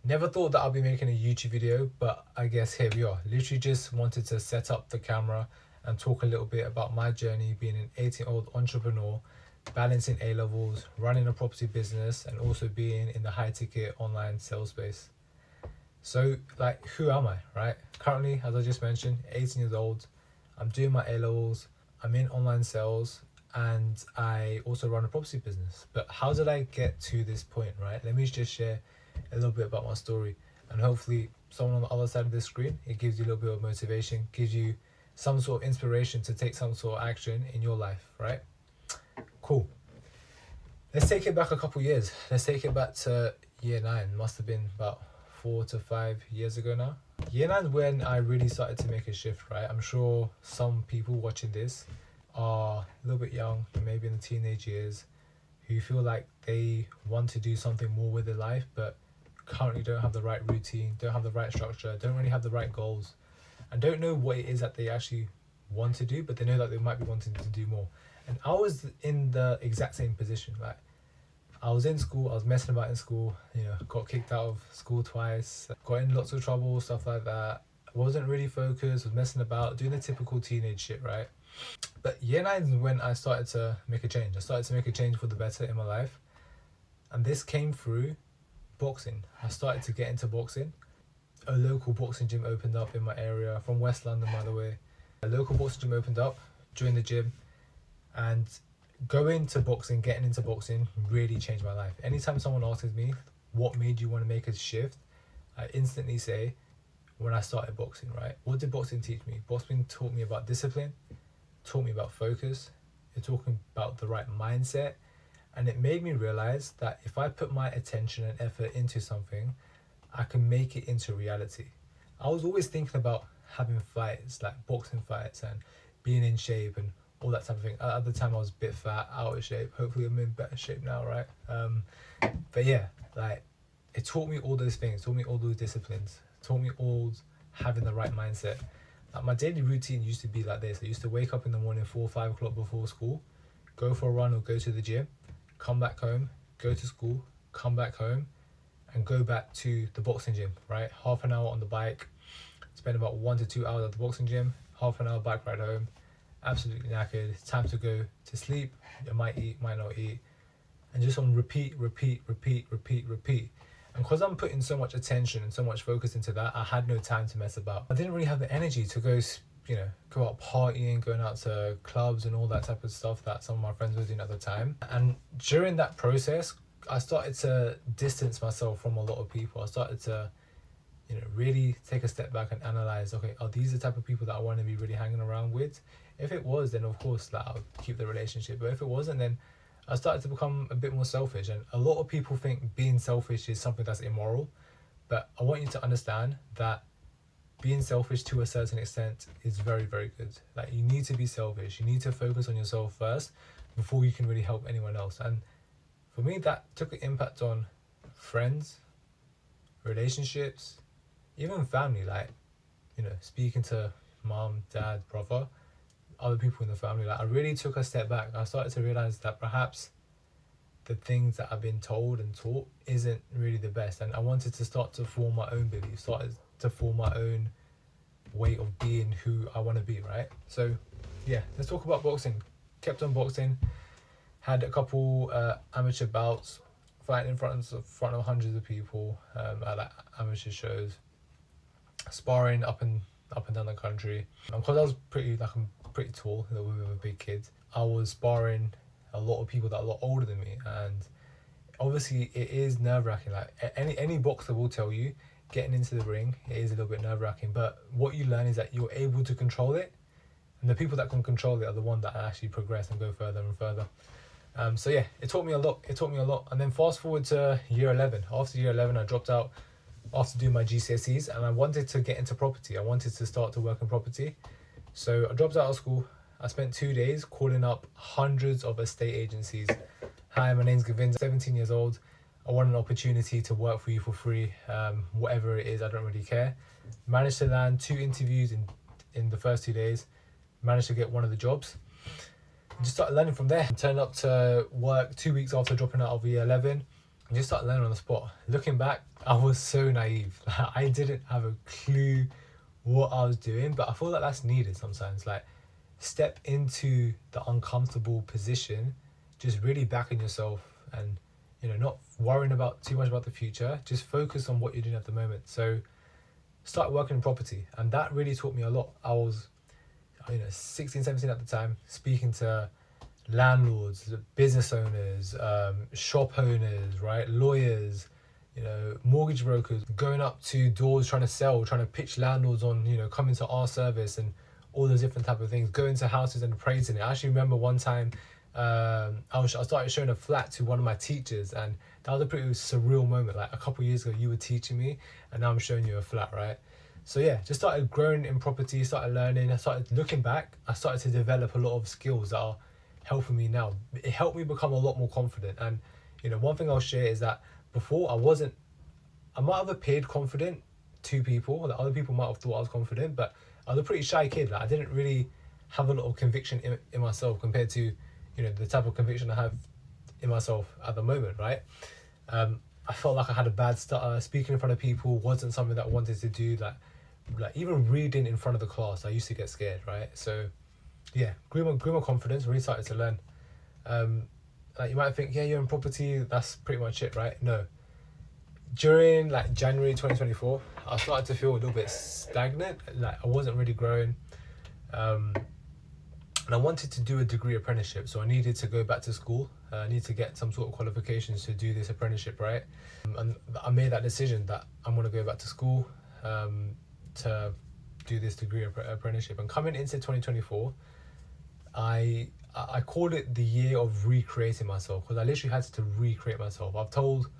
Never thought that I'll be making a YouTube video, but I guess here we are. Literally just wanted to set up the camera and talk a little bit about my journey being an 18-year-old entrepreneur, balancing A levels, running a property business, and also being in the high ticket online sales space. So, like, who am I, right? Currently, as I just mentioned, 18 years old. I'm doing my A levels, I'm in online sales, and I also run a property business. But how did I get to this point, right? Let me just share a little bit about my story, and hopefully someone on the other side of the screen, it gives you a little bit of motivation, gives you some sort of inspiration to take some sort of action in your life, right? Cool. Let's take it back a couple years. Let's take it back to year 9. Must have been about 4 to 5 years ago now. Year 9 is when I really started to make a shift, right? I'm sure some people watching this are a little bit young, maybe in the teenage years, who feel like they want to do something more with their life, but currently don't have the right routine, don't have the right structure, don't really have the right goals, and don't know what it is that they actually want to do, but they know that they might be wanting to do more. And I was in the exact same position. Like, I was in school, I was messing about in school, got kicked out of school twice, got in lots of trouble, stuff like that. I wasn't really focused, was messing about, doing the typical teenage shit, right? But year 9 is when I started to make a change. I started to make a change for the better in my life. And this came through boxing. I started to get into boxing. A local boxing gym opened up in my area, from West London, by the way. A local boxing gym opened up, joined the gym, and going to boxing, getting into boxing really changed my life. Anytime someone asks me, what made you want to make a shift, I instantly say, when I started boxing, right? What did boxing teach me? Boxing taught me about discipline, taught me about focus, it taught me about the right mindset, and it made me realize that if I put my attention and effort into something, I can make it into reality. I was always thinking about having fights, like boxing fights, and being in shape and all that type of thing. At the time, I was a bit fat, out of shape. Hopefully, I'm in better shape now, right? But yeah, like, it taught me all those things, taught me all those disciplines, taught me all having the right mindset. Like, my daily routine used to be like this. I used to wake up in the morning 4 or 5 o'clock before school, go for a run or go to the gym, come back home, go to school, come back home, and go back to the boxing gym, right? Half an hour on the bike, spend about 1 to 2 hours at the boxing gym, half an hour bike ride home, absolutely knackered, time to go to sleep, you might eat, might not eat, and just on repeat. And because I'm putting so much attention and so much focus into that, I had no time to mess about. I didn't really have the energy to go out partying, going out to clubs and all that type of stuff that some of my friends were doing at the time. And during that process, I started to distance myself from a lot of people. I started to, really take a step back and analyze, okay, are these the type of people that I want to be really hanging around with? If it was, then of course, like, I'll keep the relationship. But if it wasn't, then I started to become a bit more selfish. And a lot of people think being selfish is something that's immoral. But I want you to understand that being selfish to a certain extent is very, very good. Like, you need to be selfish. You need to focus on yourself first before you can really help anyone else. And for me, that took an impact on friends, relationships, even family. Like, speaking to mom, dad, brother, other people in the family. Like, I really took a step back. I started to realize that perhaps the things that I've been told and taught isn't really the best. And I wanted to start to form my own beliefs, started to form my own way of being who I want to be, right? So yeah, let's talk about boxing. Kept on boxing, had a couple amateur bouts, fighting in front of hundreds of people at like amateur shows, sparring up and down the country. And because I was I'm pretty tall, with a big kid, I was sparring a lot of people that are a lot older than me, and obviously it is nerve-wracking. Like, any boxer will tell you, getting into the ring, it is a little bit nerve-wracking, but what you learn is that you're able to control it, and the people that can control it are the ones that actually progress and go further and further. So yeah, it taught me a lot. And then fast forward to year 11. After year 11, I dropped out after doing my GCSEs, and I wanted to get into property. I wanted to start to work in property. So I dropped out of school. I spent 2 days calling up hundreds of estate agencies. Hi, my name's Gavin, 17 years old. I want an opportunity to work for you for free, whatever it is, I don't really care. Managed to land 2 interviews in the first 2 days. Managed to get one of the jobs. Just started learning from there. Turned up to work 2 weeks after dropping out of year 11. and just started learning on the spot. Looking back, I was so naive. I didn't have a clue what I was doing, but I feel like that's needed sometimes. Like, step into the uncomfortable position, just really backing yourself, and not worrying about too much about the future. Just focus on what you're doing at the moment. So start working in property, and that really taught me a lot. I was 16, 17 at the time, speaking to landlords, business owners, shop owners, right, lawyers, mortgage brokers, going up to doors trying to sell, trying to pitch landlords on coming to our service, and all those different type of things, going to houses and appraising it. I actually remember one time I started showing a flat to one of my teachers, and that was a pretty surreal moment. Like, a couple of years ago you were teaching me, and now I'm showing you a flat, right? So yeah, just started growing in property, started learning. I started looking back, I started to develop a lot of skills that are helping me now. It helped me become a lot more confident. And one thing I'll share is that before I might have appeared confident to people, that other people might have thought I was confident, but I was a pretty shy kid. Like, I didn't really have a lot of conviction in myself compared to the type of conviction I have in myself at the moment, right? I felt like I had a bad stutter. Speaking in front of people wasn't something that I wanted to do. Like even reading in front of the class, I used to get scared, right? So yeah, grew my confidence, really started to learn. Like, you might think, yeah, you're in property, that's pretty much it, right? No. During like January 2024, I started to feel a little bit stagnant. Like, I wasn't really growing. And I wanted to do a degree apprenticeship, so I needed to go back to school. I need to get some sort of qualifications to do this apprenticeship, right? And I made that decision that I'm going to go back to school to do this degree apprenticeship. And coming into 2024, I called it the year of recreating myself, because I literally had to recreate myself. I've told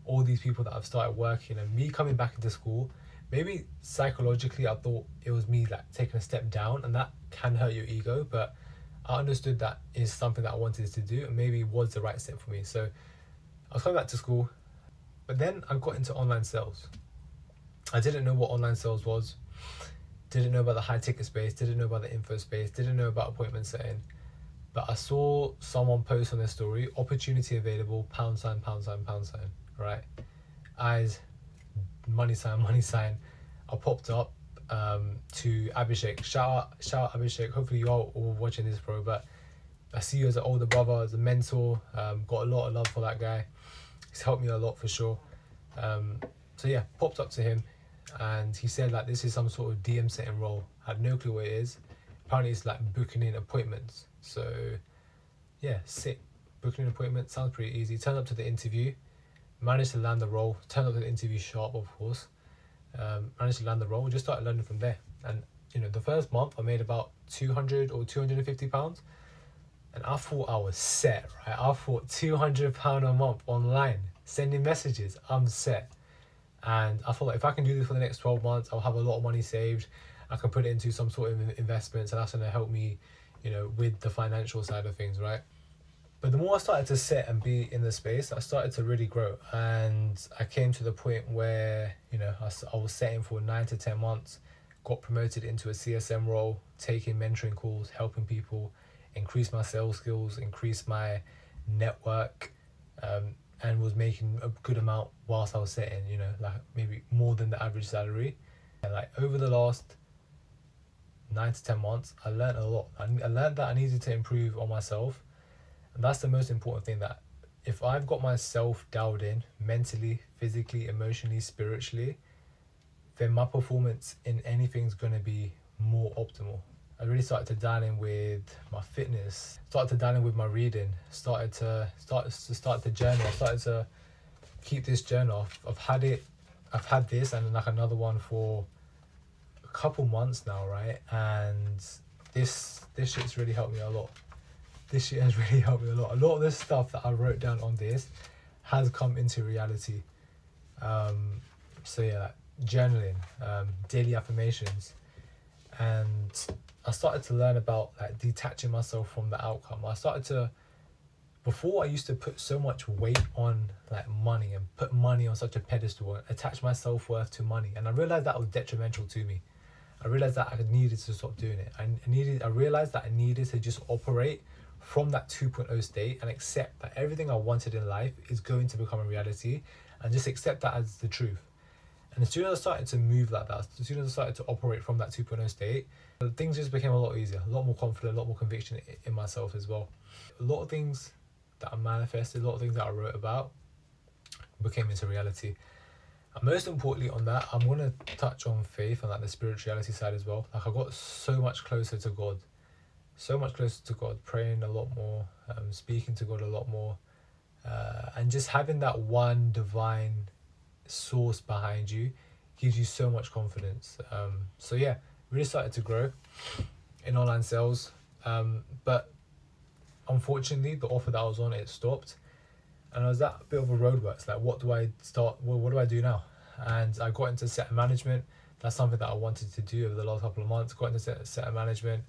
all these people that I've started working, and me coming back into school, maybe psychologically I thought it was me like taking a step down, and that can hurt your ego, but I understood that is something that I wanted to do, and maybe it was the right step for me. So I was coming back to school, but then I got into online sales. I didn't know what online sales was, didn't know about the high ticket space, didn't know about the info space, didn't know about appointment setting. But I saw someone post on their story, opportunity available, £, £, right? Eyes, money sign. I popped up to Abhishek. Shout out Abhishek. Hopefully you are all watching this, bro. But I see you as an older brother, as a mentor. Got a lot of love for that guy. He's helped me a lot for sure. So yeah, popped up to him, and he said like this is some sort of DM setting role. I had no clue what it is. Apparently it's like booking in appointments. So yeah, sick. Booking an appointment sounds pretty easy. Turned up to the interview, managed to land the role. Turned up to the interview sharp, of course. Managed to land the role. Just started learning from there. And the first month I made about £200 or £250, and I thought I was set, right? I thought £200 a month online, sending messages, I'm set. And I thought like, if I can do this for the next 12 months, I'll have a lot of money saved. I can put it into some sort of investments, and that's going to help me, with the financial side of things, right? But the more I started to sit and be in the space, I started to really grow. And I came to the point where, I was setting for 9 to 10 months, got promoted into a CSM role, taking mentoring calls, helping people, increase my sales skills, increase my network, and was making a good amount whilst I was setting, like maybe more than the average salary. And like over the last 9 to 10 months, I learned a lot. I learned that I needed to improve on myself. And that's the most important thing, that if I've got myself dialed in mentally, physically, emotionally, spiritually, then my performance in anything's going to be more optimal. I really started to dial in with my fitness, started to dial in with my reading, started to start the journal. I started to keep this journal. I've had this and like another one for a couple months now, right? And this shit's really helped me a lot. This shit has really helped me a lot. A lot of the stuff that I wrote down on this has come into reality. So yeah, journaling, daily affirmations, and I started to learn about like detaching myself from the outcome. Before I used to put so much weight on like money and put money on such a pedestal and attach my self-worth to money. And I realized that was detrimental to me. I realized that I needed to stop doing it. I realized that I needed to just operate from that 2.0 state and accept that everything I wanted in life is going to become a reality, and just accept that as the truth. And as soon as I started to move like that, as soon as I started to operate from that 2.0 state, things just became a lot easier, a lot more confident, a lot more conviction in myself as well. A lot of things that I manifested, a lot of things that I wrote about became into reality. And most importantly on that, I'm going to touch on faith and like the spirituality side as well. Like I got so much closer to God, so much closer to God, praying a lot more, speaking to God a lot more, and just having that one divine source behind you gives you so much confidence. So yeah, really started to grow in online sales, but unfortunately the offer that I was on, it stopped, and I was at a bit of a roadworks. Like, what do I start? What do I do now? And I got into set management. That's something that I wanted to do over the last couple of months. Got into set management,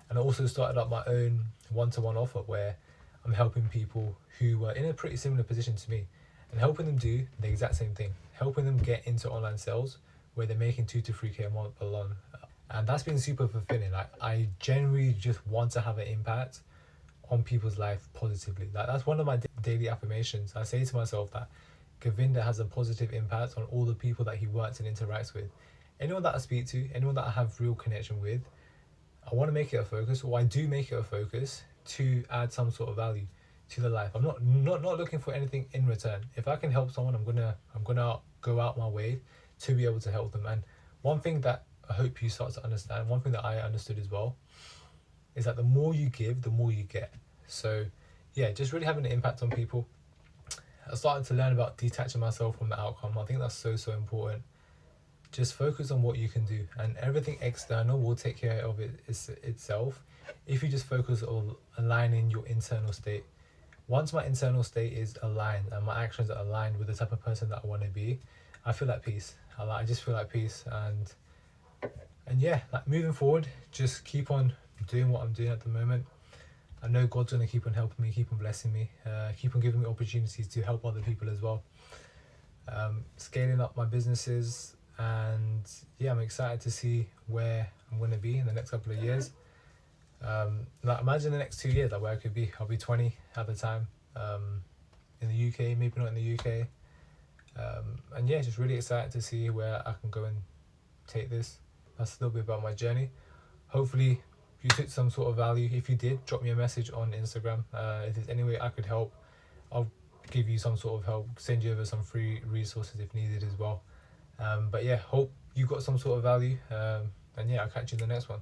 and I also started up my own one-to-one offer where I'm helping people who were in a pretty similar position to me, and helping them do the exact same thing, helping them get into online sales where they're making 2 to 3k a month alone. And that's been super fulfilling. Like, I genuinely just want to have an impact on people's life positively. Like, that's one of my daily affirmations. I say to myself that Govinda has a positive impact on all the people that he works and interacts with. Anyone that I speak to, anyone that I have real connection with, I want to make it a focus, or I do make it a focus to add some sort of value to their life. I'm not looking for anything in return. If I can help someone, I'm gonna go out my way to be able to help them. And one thing that I hope you start to understand, one thing that I understood as well, is that the more you give, the more you get. So yeah, just really having an impact on people. I started to learn about detaching myself from the outcome. I think that's so important. Just focus on what you can do, and everything external will take care of itself if you just focus on aligning your internal state. Once my internal state is aligned and my actions are aligned with the type of person that I want to be, I feel like peace. I just feel like peace. And yeah, like moving forward, just keep on doing what I'm doing at the moment. I know God's going to keep on helping me, keep on blessing me, keep on giving me opportunities to help other people as well. Scaling up my businesses, and yeah, I'm excited to see where I'm going to be in the next couple of years. Like, imagine the next 2 years, like where I could be. I'll be 20 at the time, in the UK, maybe not in the UK. And yeah, just really excited to see where I can go and take this. That's a little bit about my journey. Hopefully you took some sort of value. If you did, drop me a message on Instagram. If there's any way I could help, I'll give you some sort of help, send you over some free resources if needed as well. But yeah, hope you got some sort of value. And yeah, I'll catch you in the next one.